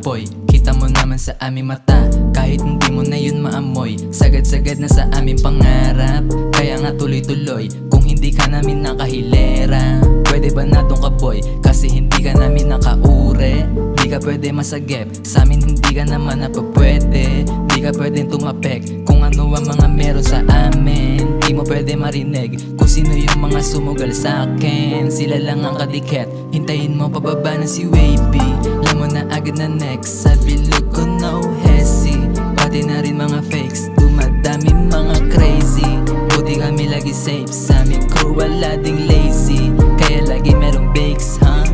apoy. Kita mo naman sa aming mata, kahit hindi mo na yun maamoy. Sagad-sagad na sa aming pangarap, kaya nga tuloy-tuloy. Kung hindi ka namin nakahilera, pwede ba na doon ka boy? Kasi hindi ka namin nakaure. Di ka pwede masagip, sa amin hindi ka naman napapwede. Di ka pwedeng tumapek, kung ano ang mga meron sa amin. Di mo pwede marinig, kung sino yung mga sumugal sa akin. Sila lang ang kadikit, hintayin mo pababa na si Wavy. Alam mo na agad na next, sabi look ko no hesi. Pati na rin mga fakes, dumadami mga crazy. Buti kami lagi safe, sa aming crew wala ding lazy. Kaya lagi merong bakes, huh?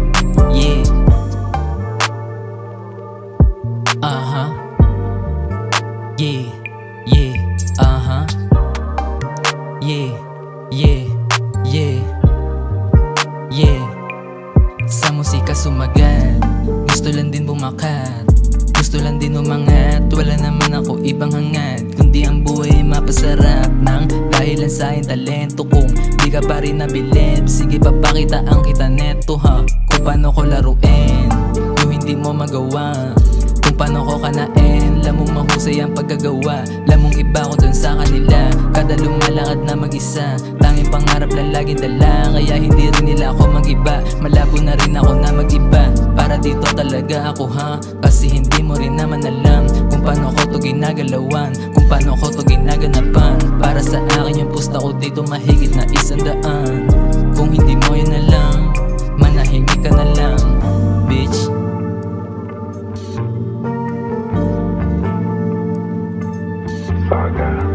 Yeah. Yeah, yeah, yeah, yeah, yeah, yeah. Sa musika sumagat, gusto lang din bumakat, gusto lang din umangat. Wala naman ako ibang hangad, kundi ang buhay mapasarap nang dahilan sa aking talento. Kung di ka pa rin nabilib, sige papakita ang kita neto ha. Kung paano ko laruin, yung hindi mo magawa. Kung paano ko kanain, lamong mahusay ang paggagawa. Lamong iba ko dun sa kanila, kada lumalakad na mag-isa. Tanging pangarap lang laging dala, kaya hindi rin nila ako mag-iba. Malabo na rin ako na mag-iba, para dito talaga ako ha. Kasi hindi mo rin naman alam kung paano ko to ginagalawan, kung paano ko to ginaganapan. Para sa akin yung pusta ko dito mahigit na 100. Kung hindi mo yun alam, manahimik ka na lang, bitch. Saga.